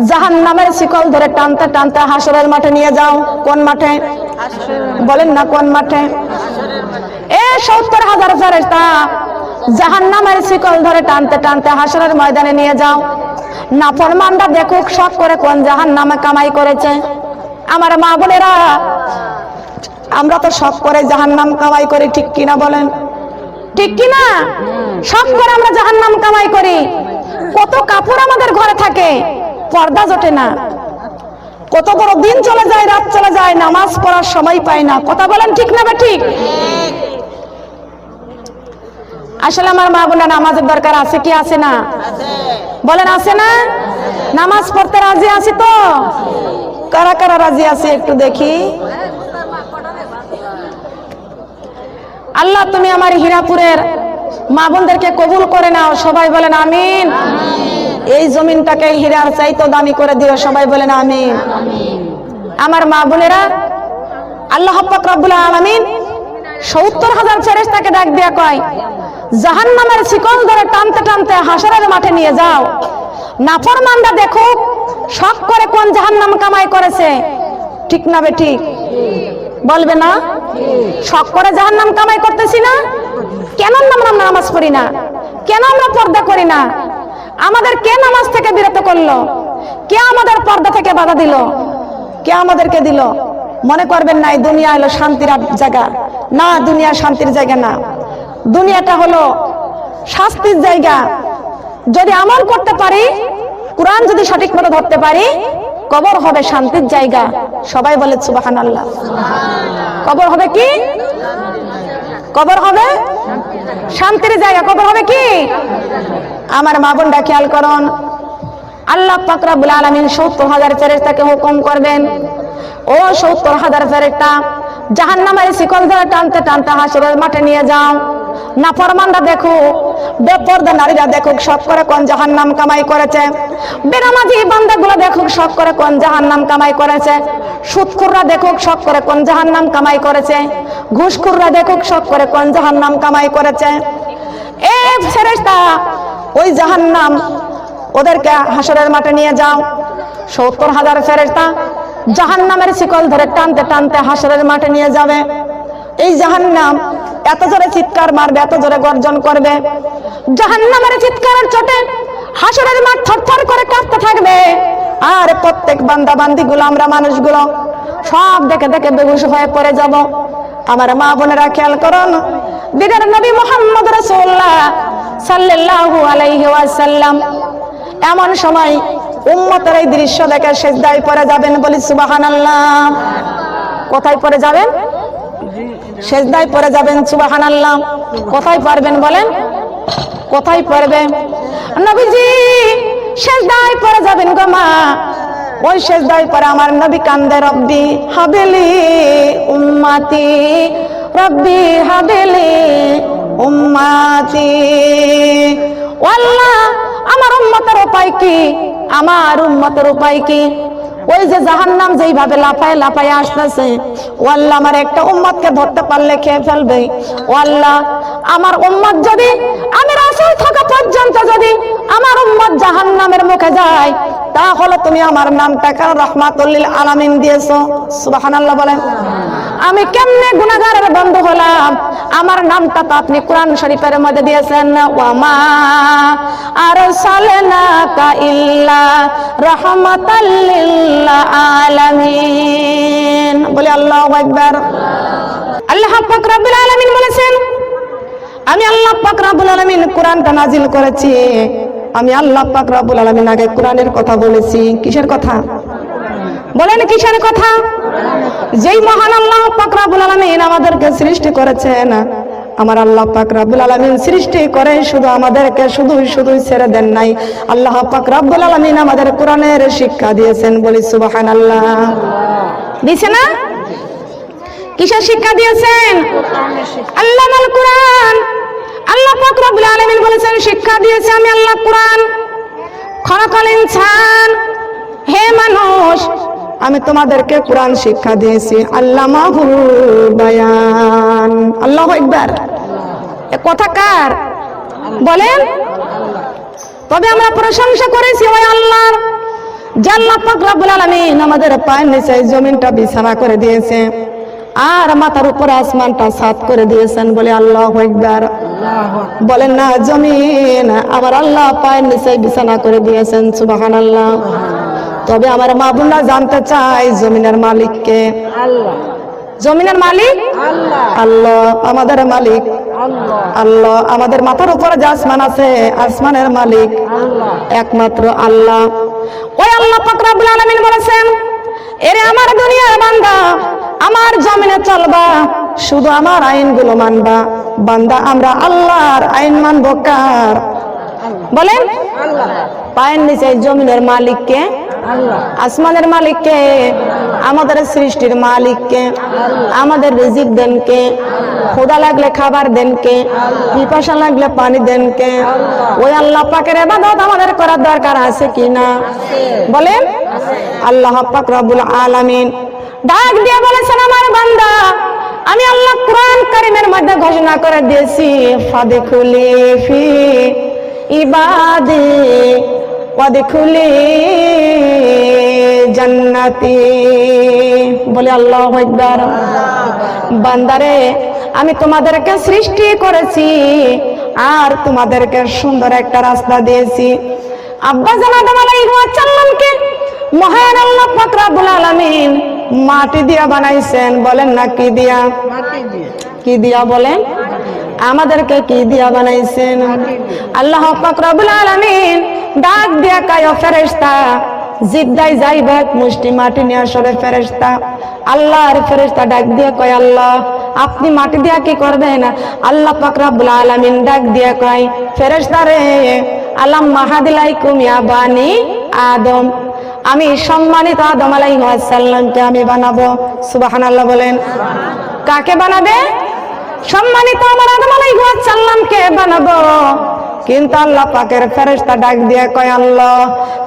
জাহান্নামের শিকল ধরে টানতে টানতে হাসরের মাঠে নিয়ে যাও। কোন মাঠে বলেন না, কোন মাঠে? 70,000 ফেরেশতা জাহান্নামের শিকল ধরে টানতে টানতে হাসরের ময়দানে নিয়ে যাও। নাফরমানরা দেখুক শখ করে কোন জাহান্নামে কামাই করেছে। আমার মা বোনেরা, আমরা তো শখ করে জাহান্নাম কামাই করি, ঠিক কিনা বলেন? ঠিক কিনা? শখ করে আমরা জাহান্নাম কামাই করি। কত কাপড় আমাদের ঘরে থাকে, পর্দা জোটে না। কত বড় দিন চলে যায়, রাত চলে যায়, নামাজ পড়ার সময় পাই না। কথা বলেন ঠিক না? ঠিক। আসলে আমার মা বোনেরা, নামাজের দরকার আছে কি আছে না? বলেন আছে না? নামাজ পড়তে রাজি আছি তো? কারা কারা রাজি আছে একটু দেখি। আল্লাহ তুমি আমার হীরাপুরের মা বোনদেরকে কবুল করে নাও। সবাই বলেন আমিন। এই জমিনটাকে হীরার চাইতে দামি করে দিও। সবাই বলেন আমিন। আমার মা বোনেরা, আল্লাহ পাক রব্বুল আলামিন 70,000 ফেরেশতাকে ডাক দিয়া কয়, জাহান্নামের শিকল ধরে টানতে টানতে হাসরের মাঠে নিয়ে যাও। নাফরমানরা দেখুক শখ করে কোন জাহান্নাম কামাই করেছে। ঠিক না ঠিক? বলবে না? শখ করে জাহান্নাম কামাই করতেছি না? কেন আমরা নামাজ পড়ি না? কেন আমরা পর্দা করি না? আমাদের কে নামাজ থেকে বিরত করলো? কে আমাদের পর্দা থেকে বাধা দিল? কে আমাদেরকে দিল? মনে করবেন না এই দুনিয়া হলো শান্তির জায়গা। না, দুনিয়া শান্তির জায়গা না। দুনিয়াটা হলো শাস্তির জায়গা। যদি আমল করতে পারি, কোরআন যদি সঠিক মতো ধরতে পারি, কবর হবে শান্তির জায়গা। সবাই বলে সুবহানাল্লাহ। কবর হবে কি? কবর হবে শান্তির জায়গা। কবর হবে কি? আমার মা বোনরা খেয়াল করুন, আল্লাহ পাক রব্বুল আলামিন 70,000 ফেরেশতাকে হুকুম করবেন, ও 70,000 ফেরেশতা জাহান্নামের শিকল ধরে টানতে টানতে হাসরের মাঠে নিয়ে যাও। নাফরমানরা দেখুক, বেপরদা নারীরা দেখুক শখ করে কোন জাহান্নাম কামাই করেছে। বেনামাজি বান্দাগুলো দেখুক শখ করে কোন জাহান্নাম কামাই করেছে। সুদখোররা দেখুক শখ করে কোন জাহান্নাম কামাই করেছে। ঘুষখোররা দেখুক শখ করে কোন জাহান্নাম কামাই করেছে। এ ফেরেশতা, ওই জাহান্নাম ওদেরকে হাসরের মাঠে নিয়ে যাও। 70,000 ফেরেশতা জাহান্নামের শিকল ধরে টানতে টানতে হাসরের মাঠে নিয়ে যাবে। এই জাহান্নাম এত জোরে চিৎকার মারবে, এত জোরে গর্জন করবে, জাহান্নামের চিৎকারের চোটে হাসরের মাঠ থরথর করে কাঁপতে থাকবে। আর প্রত্যেক বান্দা বান্দিগুলো, আমরা মানুষগুলো সব দেখে দেখে বেহুশ হয়ে পড়ে যাব। আমার মা বোনেরা খেয়াল করুন, দিদার নবী মুহাম্মদ রাসূলুল্লাহ সাল্লাল্লাহু আলাইহি ওয়াসাল্লাম এমন সময় উম্মতের এই দৃশ্য দেখে সিজদায় পড়ে যাবেন। বলি সুবহানাল্লাহ। কোথায় পড়ে যাবেন? সিজদায় পড়ে যাবেন। সুবহানাল্লাহ। কোথায় পারবেন বলেন? কোথায় পড়বে? নবীজি সিজদায় পড়ে যাবেন গো মা। ওই সিজদায় পড়ে আমার নবী কান্দে, রব্বি হাবিলি উম্মতি, রব্বি হাবিলি উম্মতি। ও আল্লাহ, আমার উম্মতের উপায় কি? আমার উম্মতের উপায় কি? ওই যে জাহান্নাম যেইভাবে লাফায় লাফায় আসতেছে, ও আল্লাহ আমার একটা উম্মতকে ধরতে পারলে খেয়ে ফেলবে। ও আল্লাহ, আমার উম্মত যদি, আমি রাসূল থাকা পর্যন্ত যদি আমার উম্মত জাহান্নামের মুখে যায়, তাহলে তুমি আমার নামটাকে রাহমাতুল লিল আলামিন দিয়েছো। সুবহানাল্লাহ বলেন। আমি কেমনে গুনাহগারের বন্ধু হলাম? আমার নামটা তো আপনি কোরআন শরীফের মধ্যে দিয়েছেন, ওয়া মা আরসালনাকা ইল্লা রাহমাতাল লিল আলামিন। বলে আল্লাহু আকবার। আল্লাহ পাক রব্বুল আলামিন বলেছেন, আমি আল্লাহ পাক রব্বুল আলামিন কোরআনটা নাজিল করেছি। আমি আল্লাহ পাক রব্বুল আলামিন আগে কোরআনের কথা বলেছি। কিসের কথা বলেন? কিসের কথা? যেই মহান আল্লাহ পাক রব্বুল আলামিন আমাদেরকে সৃষ্টি করেছেন, আমার আল্লাহ পাক রব্বুল আলামিন সৃষ্টি করে শুধু আমাদেরকে শুধুই ছেড়ে দেন নাই। আল্লাহ পাক রব্বুল আলামিন আমাদের কোরআনের শিক্ষা দিয়েছেন। বলি সুবহানাল্লাহ। দিছে না? কিসের শিক্ষা দিয়েছেন? আল্লামাল কোরআন। আল্লাহ পাক রব্বুল আলামিন বলেছেন, শিক্ষা দিয়েছে আমি আল্লাহ কোরআন। খলাকাল ইনসান, হে মানুষ, আমি তোমাদেরকে কোরআন শিক্ষা দিয়েছি। আল্লামাহুল বায়ান। আল্লাহু আকবার। এ কথা কার বলেন? তবে আমরা প্রশংসা করেছি ওই আল্লাহর, যে আল্লাহ পাক রব্বুল আলামিন আমাদের পায়ের নিচে জমিনটা বিছানা করে দিয়েছে আর মাথার উপর আসমানটা সাত করে দিয়েছেন বলে আল্লাহু আকবার। বলেন না জমিন আমার আল্লাহ পায়ের নিচে বিছানা করে দিয়েছেন, সুবহানাল্লাহ। তবে আমার মা বোনরা জানতে চায় জমিনের মালিক কে? আল্লাহ। জমিনের মালিক আল্লাহ। আল্লাহ আমাদের মালিক আল্লাহ। আমাদের মাথার উপরে যে আসমান আছে আসমানের মালিক আল্লাহ, একমাত্র আল্লাহ। ওই আল্লাহ পাক রব্বুল আলামিন বলেছেন, এরে আমার দুনিয়ার বান্দা, আমার জমিনে চলবা, শুধু আমার আইনগুলো মানবা। বান্দা আমরা আল্লাহর আইন মানবো কার? বলেন আল্লাহ। পায়ের নিচে জমিনের মালিক কে? আল্লাহ। আসমানের মালিক কে? আমাদের সৃষ্টির মালিক কে? আমাদের রিজিক দেন কে? ক্ষুধা লাগলে খাবার দেন কে? পিপাসা লাগলে পানি দেন কে? ওই আল্লাহ পাকের ইবাদত আমাদের করার দরকার আছে কি না? বলেন আল্লাহ পাক রব্বুল আলামিন ডাক দিয়ে বলেছেন, আমার বান্দা আমি আল্লাহ কোরআন কারীমের মধ্যে ঘোষণা করে দিয়েছি, ফাদখুলি ফি ইবাদি ওয়াদখুলি জান্নাতি। বলে আল্লাহু আকবার। বান্দারে আমি তোমাদেরকে সৃষ্টি করেছি আর তোমাদেরকে সুন্দর একটা রাস্তা দিয়েছি। আব্বা জান আদম আলাইহিস সালামকে মহান আল্লাহ পাক রব্বুল আলামিন মাটি দিয়া বানাইছেন। বলেন না কি দিয়া? মাটি দিয়া। কি দিয়া বলেন? আমাদেরকে কি দিয়া বানাইছেন? আল্লাহ পাক রব্বুল আলামিন ডাক দিয়া কয় ফেরেশতা, জিদ্দাই যাইবে এক মুষ্টি মাটি নিয়ে আসলে ফেরেশতা। আল্লাহর ফেরেশতা ডাক দিয়া কয়, আল্লাহ আপনি মাটি দিয়া কি করবেন? আল্লাহ পাক রব্বুল আলামিন ডাক দিয়া কয়, ফেরেশতা রে, আলাম মাহাদিলাইকুম ইয়া বানি আদম, আমি সম্মানিত আদম আলাইহিস সালামকে আমি বানাবো। সুবহানাল্লাহ বলেন। কাকে বানাবে? সম্মানিত আমার আদম আলাইহিস সালামকে বানাবো। কিন্তু আল্লাহ পাকের ফেরেশতা ডাক দিয়ে কয়, আল্লাহ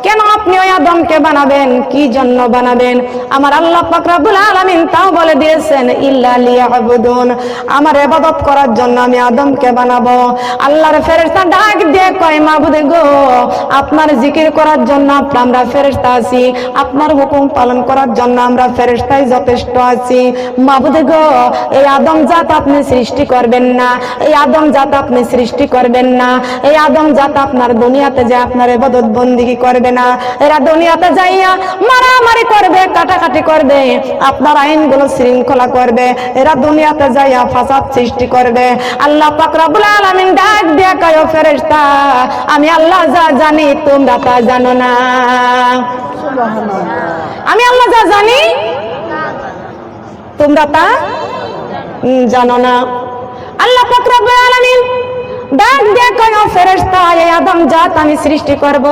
কেন আপনি ওই আদমকে বানাবেন? কি জন্য বানাবেন? আমার আল্লাহ পাক রব্বুল আলামিন তাও বলে দিয়েছেন, ইল্লা লিয়াবুদুন, আমার ইবাদত করার জন্য আমি আদমকে বানাবো। আল্লাহর ফেরেশতা ডাক দিয়ে কয়, মাবুদ গো, আপনার জিকির করার জন্য আমরা ফেরেশতা আছি, আপনার হুকুম পালন করার জন্য আমরা ফেরেশতাই যথেষ্ট আছি। মাবুদ গো, এই আদম জাত আপনি সৃষ্টি করবেন না, এই আদম জাত আপনি সৃষ্টি করবেন না, এই আদম জাত আপনার দুনিয়াতে যে আপনার ইবাদত বন্দেগী করবে না, এরা দুনিয়াতে যাইয়া মারামারি করবে, কাটাকাটি করবে, আপনার আইনগুলো শৃঙ্খলা করবে, এরা দুনিয়াতে যাইয়া ফাসাদ সৃষ্টি করবে। আল্লাহ পাক রব্বুল আলামিন ডাক দিয়া কয়, ফেরেশতা আমি আল্লাহ যা জানি তোমরা তা জানো না। আমি আল্লাহ যা জানি তোমরা তা জানো না। আল্লাহ পাক রব্বুল আলামিন ডাক দিয়ে কয়, ফেরেশতা এই আদম জাত আমি সৃষ্টি করব।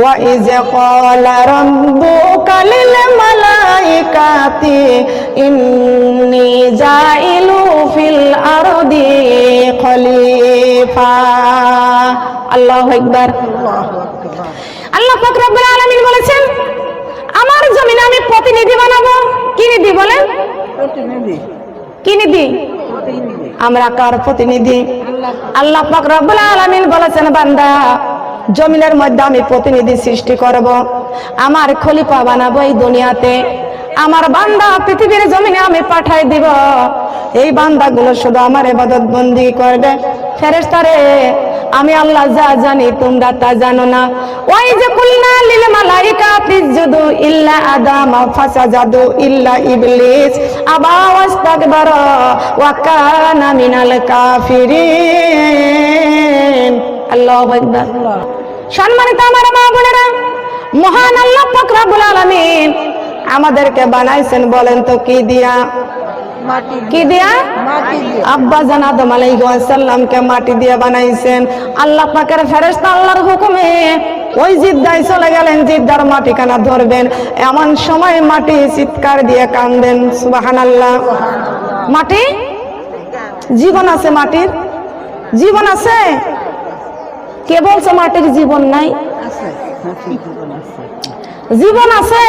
ওয়া ইজ ক্বালা রাব্বুকা লিল মালাইকাতি ইন্নী জাইলু ফিল আরদি খলিফা। আল্লাহু আকবার। আল্লাহ পাক রব্বুল আলামিন বলেছেন, আমার জমিনে আমি প্রতিনিধি বানাবো। কি নিধি বলেন? প্রতিনিধি। কি নিধি? আমরা কার প্রতিনিধি? আল্লাহ পাক রব্বুল আলামিন বলেছেন, বান্দা জমিনের মধ্যে আমি প্রতিনিধি সৃষ্টি করব, আমার খলিফা বানাবো এই দুনিয়াতে। আমার বান্দা পৃথিবীর জমিনে আমি পাঠাই দিব, এই বান্দাগুলো শুধু আমার ইবাদত বন্দেগী করবে। ফেরেশতারে আমি আল্লাহ যা জানি তোমরা তা জানো না। ওই যে কুলনা লিল মালাইকাতি ইসজুদু ইল্লা আদাম ফাসাজাদু ইল্লা ইবলিস আবা ওয়াস্তাকবারা ওয়া কানা মিনাল কাফিরিন। আল্লাহু আকবার। সম্মানিত আমার মা বোনেরা, মহান আল্লাহ পাক রব্বুল আলামিন আমাদেরকে বানাইছেন, বলেন তো কি দিয়া? কি দিয়া? আব্বা জান আদম আলাইহিস সালামকে মাটি দিয়ে বানাইছেন। আল্লাহ পাকের ফেরেশতা আল্লাহর হুকুমে ওই জিদ্দায় চলে গেলেন, জিদ্দার মাটি কানা ধরবেন, এমন সময় মাটি চিৎকার দিয়ে কান্দেন, সুবহানাল্লাহ। মাটি জীবন আছে, মাটির জীবন আছে। কে বলছে মাটির জীবন নাই? জীবন আছে,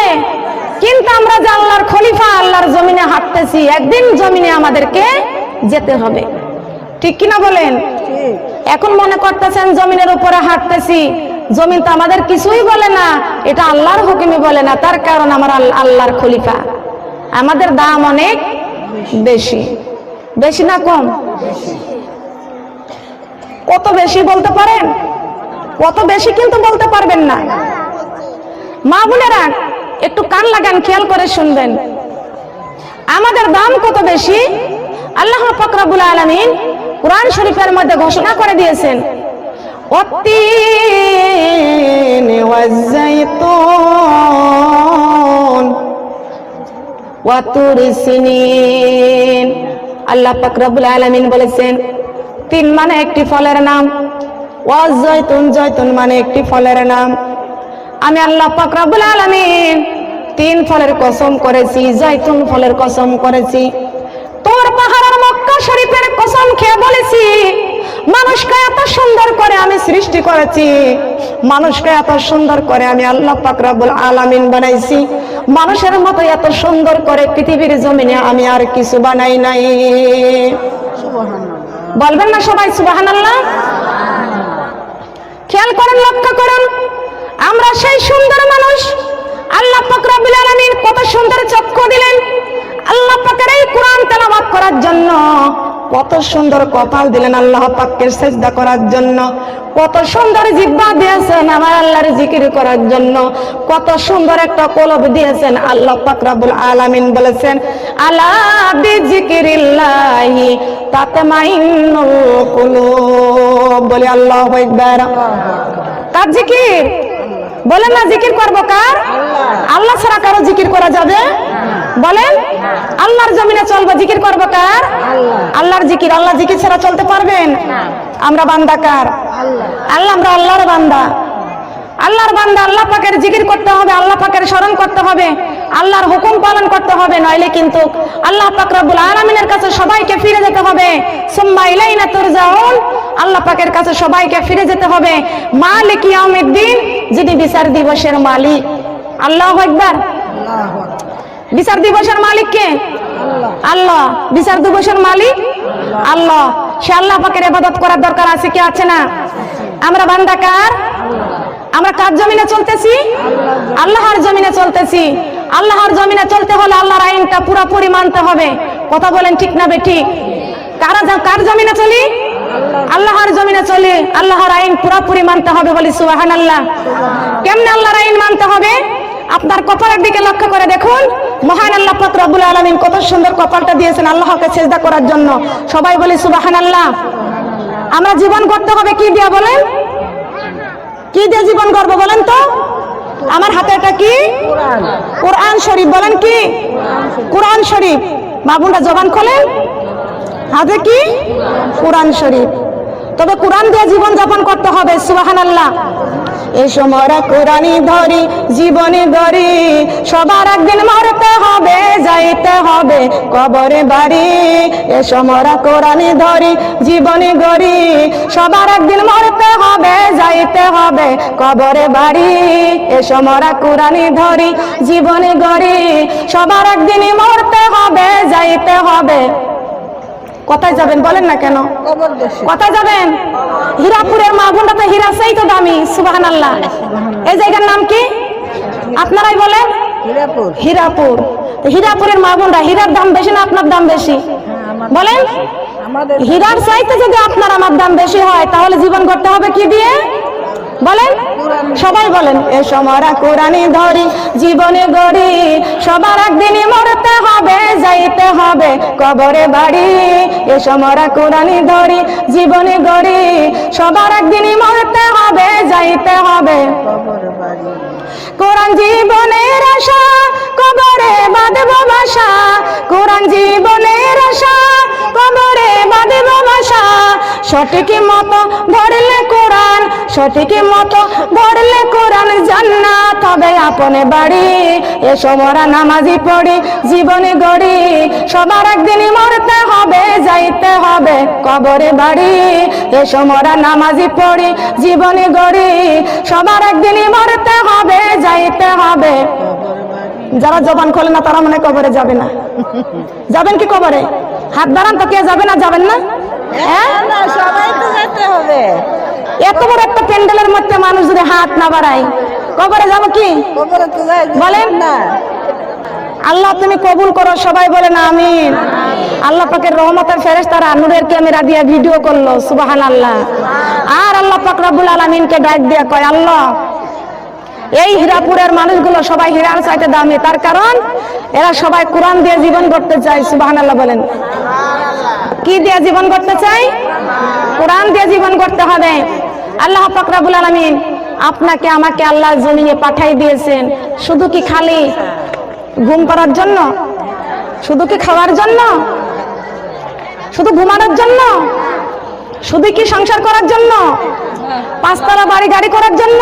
কিন্তু আমরা যে আল্লাহর খলিফা, আল্লাহর জমিনে হাঁটতেছি, একদিন জমিনে আমাদেরকে যেতে হবে, ঠিক কিনা বলেন? এখন মনে করতেছেন জমিনের উপরে হাঁটতেছি, জমিন তো আমাদের কিছুই বলে না, এটা আল্লাহর হুকুমে বলে না, তার কারণ আমার আল্লাহর খলিফা, আমাদের দাম অনেক বেশি। বেশি না কম? কত বেশি বলতে পারেন? কত বেশি কিন্তু বলতে পারবেন না। মা বোনেরা একটু কান লাগান, খেয়াল করে শুনবেন, আমাদের দাম কত বেশি আল্লাহ পাক রব্বুল আলামিন কুরআন শরীফের মধ্যে ঘোষণা করে দিয়েছেন, ওয়াত্তিন ওয়াজ্জাইতুন ওয়া তুরি সিনিন। আল্লাহ পাক রব্বুল আলামিন বলেছেন, তিন মানে একটি ফলের নাম, ওয়াজ্জাইতুন জয়তুন মানে একটি ফলের নাম। আমি আল্লাহ পাক রব্বুল আলামিন তিন ফলের কসম করেছি, জয়তুন ফলের কসম করেছি। তোর পাহাড়ের মক্কা শরীফের কসম খেয়ে বলেছি, মানুষকে এত সুন্দর করে আমি সৃষ্টি করেছি, মানুষকে এত সুন্দর করে আমি আল্লাহ পাক রব্বুল আলামিন বানাইছি, মানুষের মতো এত সুন্দর করে পৃথিবীর জমিনে আমি আর কিছু বানাই নাই। বলবেন না সবাই সুবহানাল্লাহ? খেয়াল করেন, লক্ষ্য করুন, আমরা সেই সুন্দর মানুষ। আল্লাহ পাক রব্বুল আলামিন কত সুন্দর চক্ষু দিলেন আল্লাহ পাকের এই কোরআন তেলাওয়াত করার জন্য, কত সুন্দর কপাল দিলেন আল্লাহ পাককে সিজদা করার জন্য, কত সুন্দর জিহ্বা দিয়েছেন আমার আল্লাহর জিকির করার জন্য, কত সুন্দর একটা কলব দিয়েছেন। আল্লাহ পাক রব্বুল আলামিন বলেছেন, আলা বিযিকিরিল্লাহি তাতমাইন্নুল কুলুব। বলে আল্লাহু আকবার। কার জিকির? বলেন না, জিকির করবো কার? আল্লাহ ছাড়া কারো জিকির করা যাবে? বলেন, আল্লাহর জমিনে চলবো, জিকির করবো কার? আল্লাহর জিকির। আল্লাহ জিকির ছাড়া চলতে পারবেন? আমরা বান্দা কার? আল্লাহ, আমরা আল্লাহর বান্দা। আল্লাহর বান্দা, আল্লাহ পাকের জিকির করতে হবে, আল্লাহ পাকের স্মরণ করতে হবে, আল্লাহর হুকুম পালন করতে হবে, নইলে কিন্তু আল্লাহ পাক রব্বুল আলামিনের কাছে সবাইকে ফিরে যেতে হবে। সুম্মা ইলাইনা তুরজাউন। আল্লাহ পাকের কাছে সবাইকে ফিরে যেতে হবে। মালিক ইয়াউমিদ্দিন, যিনি বিচার দিবসের মালিক। আল্লাহু আকবার। বিচার দিবসের মালিক কে? আল্লাহ। বিচার দিবসের মালিক আল্লাহ। সে আল্লাহ পাকের ইবাদত করার দরকার আছে কি আছে না? আমরা বান্দা কার? আমরা কার জমিনে চলতেছি? আল্লাহর জমিনে চলতেছি। আল্লাহর জমিনে চলতে হলে আল্লাহর আইনটা পুরোপুরি মানতে হবে। কথা বলেন ঠিক না বেঠিক? কার জমিনে চলি? আল্লাহর জমিনে চলি, আল্লাহর আইন পুরোপুরি মানতে হবে। বলি সুবহানাল্লাহ। কেমনে আল্লাহর আইন মানতে হবে? আপনার কপালের দিকে লক্ষ্য করে দেখুন, মহান আল্লাহ পাক রব্বুল আলামিন কত সুন্দর কপালটা দিয়েছেন আল্লাহকে সিজদা করার জন্য। সবাই বলি সুবহানাল্লাহ। আমরা জীবন করতে হবে কি দিয়া? বলেন, কি দিয়ে জীবন করবো বলেন তো? আমার হাতে এটা কি? কোরআন শরীফ। বলেন কি? কোরআন শরীফ। মা বোনরা জবান খোলেন, হাতে কি? কোরআন শরীফ। তবে কোরআন দিয়ে জীবন যাপন করতে হবে। সুবহানাল্লাহ। এসো মোরা কোরআনই ধরি, জীবনে গড়ি, সবার একদিন মরতে হবে, যাইতে হবে কবরে বাড়ি। এসো মোরা কোরআনই ধরি, জীবনে গড়ি, সবার একদিন মরতে হবে, যাইতে হবে কবরে বাড়ি। এসো মোরা কোরআনই ধরি, জীবনে গড়ি, সবার একদিনই মরতে হবে, যাইতে হবে। কোথায় যাবেন বলেন না কেন? কোথায় যাবেন? হীরাপুরের মা বোনটা তো হীরা সেই তো দামি। সুবহানাল্লাহ। এই জায়গার নাম কি? আপনারাই বলেন। হীরাপুর। হীরাপুরের মা বোনরা, হীরার দাম বেশি না আপনার দাম বেশি? বলেন। হীরার চাইতে যদি আপনার আমার দাম বেশি হয়, তাহলে জীবন করতে হবে কি দিয়ে? বলেন, সবাই বলেন। এসো মোরা কোরআনই ধরি, জীবনে গড়ি, সবার একদিনই মরতে হবে, যাইতে হবে কবরে বাড়ি। এসো মোরা কোরআনই ধরি, জীবনে গড়ি, সবার একদিনই মরতে হবে, যাইতে হবে কোরআন জীবনের আশা, কবরে বাঁধব বাসা। কোরআন জীবনের আশা, কবরে বাঁধব বাসা। সঠিক মতো ধরলে কোরআন, সঠিক মতো ধরলে কোরআন, জান্নাত হবে আপনে বাড়ি। এসো মোরা নামাজি পড়ি, জীবনে গড়ি, সবার একদিনই মরতে হবে, যাইতে হবে কবরে বাড়ি। এসো মোরা নামাজি পড়ি, জীবনে গড়ি, সবার একদিনই মরতে হবে, যাইতে হবে। যারা জবান খোলে না তারা মনে কবরে যাবে না। যাবেন কি কবরে? হাত বাড়ান তো। কে যাবে না? যাবেন না? হ্যাঁ, সবাই তো যেতে হবে। এত বড় একটা প্যান্ডেলের মধ্যে মানুষ যদি হাত না বাড়ায় কবরে যাবো কি বলেন না? আল্লাহ তুমি কবুল করো, সবাই বলেন আমিন। আল্লাহ পাকের রহমতের ফেরেশতারা নূরের ক্যামেরা দিয়ে ভিডিও করলো, সুবহানাল্লাহ। আর আল্লাহ পাক রব্বুল আলামিনকে ডাক দিয়ে কয়, আল্লাহ এই হীরাপুরের মানুষগুলো সবাই হীরার চাইতে দামি, তার কারণ এরা সবাই কোরআন দিয়ে জীবন গড়তে চায়, সুবহানাল্লাহ বলেন। কি দিয়ে জীবন গড়তে চাই? কোরআন দিয়ে জীবন গড়তে হবে। আল্লাহ পাক রব্বুল আলামিন আপনাকে আমাকে আল্লাহ জমিনে পাঠাই দিয়েছেন শুধু কি খালি ঘুম করার জন্য, শুধু কি খাওয়ার জন্য, শুধু ঘুমানোর জন্য, শুধু কি সংসার করার জন্য, পাঁচতলা বাড়ি গাড়ি করার জন্য?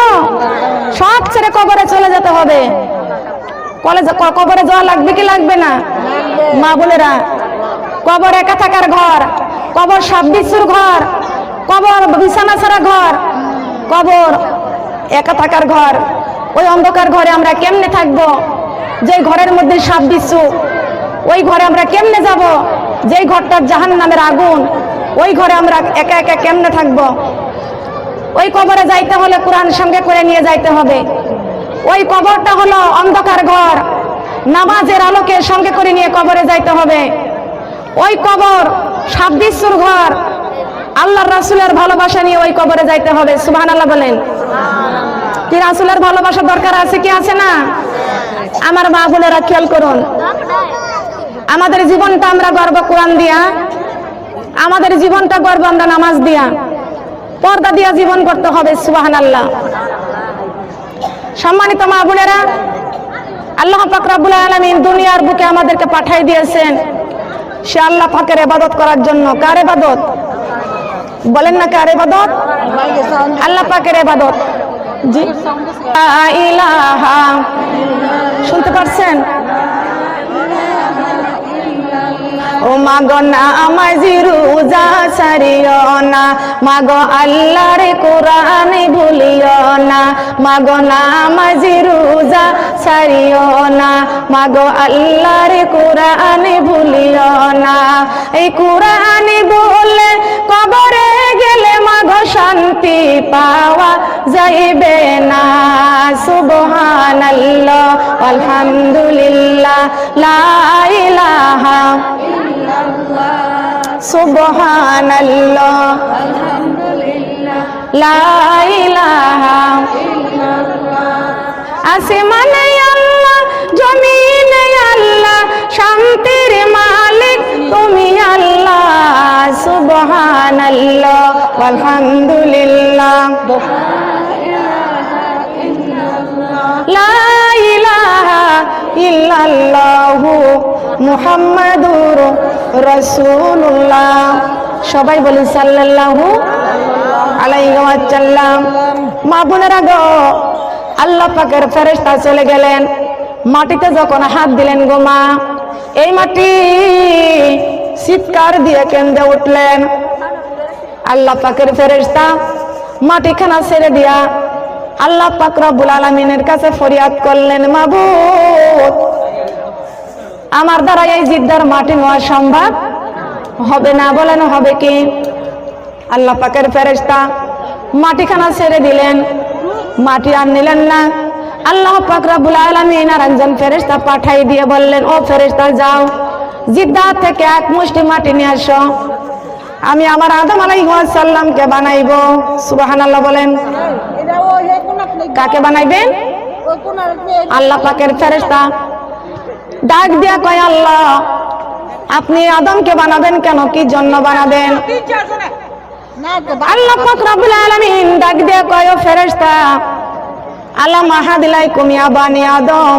সব ছেড়ে কবরে চলে যেতে হবে। কবরে যাওয়া লাগবে কি লাগবে না? মা বোনেরা, কবর একা থাকার ঘর, কবর সাপ বিচ্ছুর ঘর, কবর বিছানা ছাড়া ঘর, কবর একা থাকার ঘর। ওই অন্ধকার ঘরে আমরা কেমনে থাকবো? যে ঘরের মধ্যে সাপ বিচ্ছু, ওই ঘরে আমরা কেমনে যাব? যেই ঘরটার জাহান্নামের আগুন, ওই ঘরে আমরা একা একা কেমনে থাকবো? ওই কবরে যাইতে হলে কোরআন সঙ্গে করে নিয়ে যাইতে হবে। ওই কবরটা হলো অন্ধকার ঘর, নামাজের আলোকে সঙ্গে করে নিয়ে কবরে যাইতে হবে। ওই কবর সাপ বিচ্ছুর ঘর, আল্লাহর রাসূলের ভালোবাসা নিয়ে ওই কবরে যাইতে হবে, সুবহানাল্লাহ বলেন। কি রাসূলের ভালোবাসা দরকার আছে কি আছে না? আমার মা বোনেরা খেয়াল করুন, আমাদের জীবনটা আমরা গর্ব কোরআন দিয়া, আমাদের জীবনটা গর্ব আমরা নামাজ দিয়া, পর্দা দিয়া জীবন করতে হবে, সুবহানাল্লাহ। সম্মানিত মা বোনেরা, আল্লাহ পাক রব্বুল আলামিন দুনিয়ার বুকে আমাদেরকে পাঠাই দিয়েছেন সে আল্লাহ পাকের ইবাদত করার জন্য। কার ইবাদত বলেন না? কার ইবাদত? আল্লাহ পাকের ইবাদত। জি, লা ইলাহা, শুনতে পারছেন? ও মাগো নামাজি রোজা ছাড়িও না, মাগো আল্লাহর কোরআন ভুলিও না, মাগো নামাজি রোজা ছাড়িও না, মাগো আল্লাহর কোরআন ভুলিও না। এই কোরআন বলে কবরে গেলে মাগো শান্তি পাওয়া যাইবে না। সুবহানাল্লাহ আলহামদুলিল্লাহ লা ইলাহা সুবহানাল্লাহ আলহামদুলিল্লাহ লা ইলাহা ইল্লাল্লাহ। আসমানে আল্লাহ, জমিনে আল্লাহ, শান্তির মালিক তুমি আল্লাহ। সুবহানাল্লাহ আলহামদুলিল্লাহ লা ইলাহা ইল্লাল্লাহু মুহাম্মাদুর রাসূলুল্লাহ। সবাই বলি সাল্লাল্লাহু আলাইহি ওয়াসাল্লাম। মা বোনেরা গো, আল্লাহ পাকের ফেরেশতা চলে গেলেন, মাটিতে যখন হাত দিলেন গো মা, এই মাটি চিৎকার দিয়ে কেঁদে উঠলেন। আল্লাহ পাকের ফেরেশতা মাটিখানা ছেড়ে দিয়া আল্লাহ পাক রব্বুল আলামিনের কাছে ফরিয়াদ করলেন, মাবুদ আমার দ্বারা এই জিদ্দার মাটি নেওয়া সম্ভব হবে না। বলেন হবে কি? আল্লাহ পাকের ফেরেশতা মাটিখানা ছেড়ে দিলেন, মাটি আর নিলেন না। আল্লাহ পাক রব্বুল আলামিন আর একজন ফেরেশতা পাঠাই দিয়ে বললেন, ও ফেরেশতা যাও, জিদ্দা থেকে এক মুষ্টি মাটি নিয়ে আসো, আমি আমার আদম আলাইহিস সালামকে বানাইবো। সুবহানাল্লাহ বলেন। কাকে বানাইবেন? আল্লাহ পাকের ফেরেশতা ডাক দিয়া কয়, আল্লাহ আপনি আদমকে বানাবেন কেন? কি জন্য বানাবেন? আল্লাহ পাক রব্বুল আলামিন ডাক দিয়া কয়, ও ফেরেশতা, আল্লাহ মাহাদিলাইকুম ইয়া বানি আদম,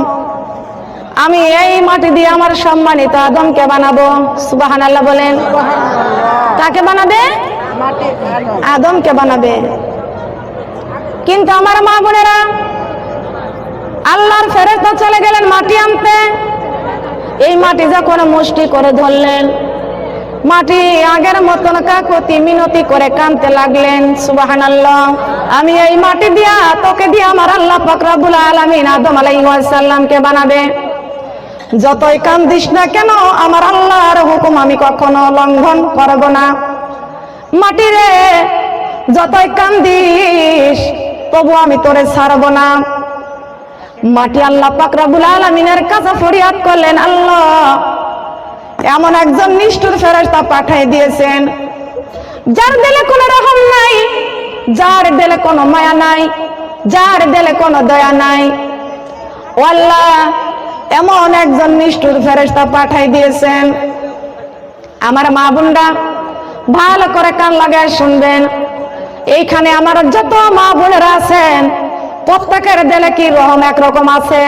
আমি এই মাটি দিয়ে আমার সম্মানিত আদমকে বানাবো। সুবহানাল্লাহ বলেন। কাকে বানাবে? আদমকে বানাবে। কিন্তু আমার মা বোনেরা, আল্লাহর ফেরেশতা চলে গেলেন মাটি আনতে। এই মাটি যখন মুষ্টি করে ধরলেন, মাটি আগের মতন কাকুতি মিনতি করে কাঁদতে লাগলেন, সুবহানাল্লাহ আমি এই মাটি দিয়া তোকে দিয়ে আমার আল্লাহ পাক রব্বুল আলামিন আদম আলাইহিস সালামকে বানাবে। যতই কান্দিস না কেন, আমার আল্লাহর হুকুম আমি কখনো লঙ্ঘন করব না। মাটি রে, যতই কান্দিস তবু আমি তোরে ছাড়ব না। মাটি আল্লাহ পাক রব্বুল আলামিনের কাছে ফরিয়াদ করলেন, আল্লাহ এমন একজন নিষ্ঠুর ফেরেশতা পাঠিয়ে দিয়েছেন যার দিলে কোনো রহম নাই, যার দিলে কোনো মায়া নাই, যার দিলে কোনো দয়া নাই। ও আল্লাহ এমন একজন নিষ্ঠুর ফেরেশতা পাঠিয়ে দিয়েছেন। আমার মা বোনরা ভালো করে কান লাগায় শুনবেন, এইখানে আমার যত মা বোনেরা আছেন প্রত্যেকের দিলে কি রহম একরকম আছে?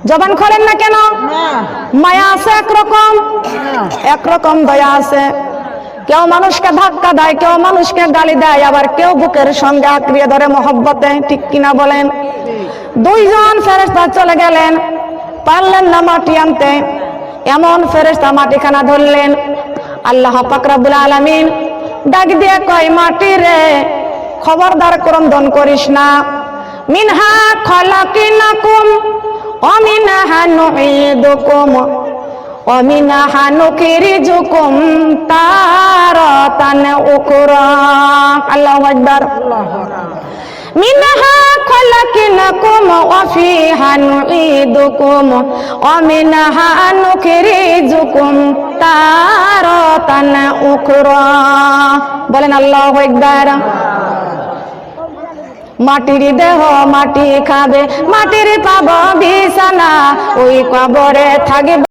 জবান খোলেন না কেন? মায়া আছে একরকম, একরকম দয়া আছে। কেউ মানুষকে ধাক্কা দেয়, কেউ মানুষকে গালি দেয়, আবার কেউ বুকের সঙ্গে আঁকড়িয়ে ধরে মহব্বতে, ঠিক কিনা বলেন? দুইজন ফেরেশতা চলে গেলেন, পারলেন না মাটি আনতে। এমন ফেরেশতা মাটিখানা ধরলেন। আল্লাহ পাক রব্বুল আলামিন ডাক দিয়ে কয়, মাটি রে খবরদার ক্রন্দন করিস না। মিনহা খলাকিনাকুম ওয়া মিনহা নুঈদুকুম ওয়া মিনহা নুখরিজুকুম তারাতান উখরা। আল্লাহু আকবার। মিনহা খলাকিনাকুম ওয়া ফিহা নুঈদুকুম ওয়া মিনহা নুখরিজুকুম তারাতান উখরা। বলেন আল্লাহু আকবার। মাটির দেহ মাটি খাবে, মাটির পাব বিছানা, ওই কবরে থাকবে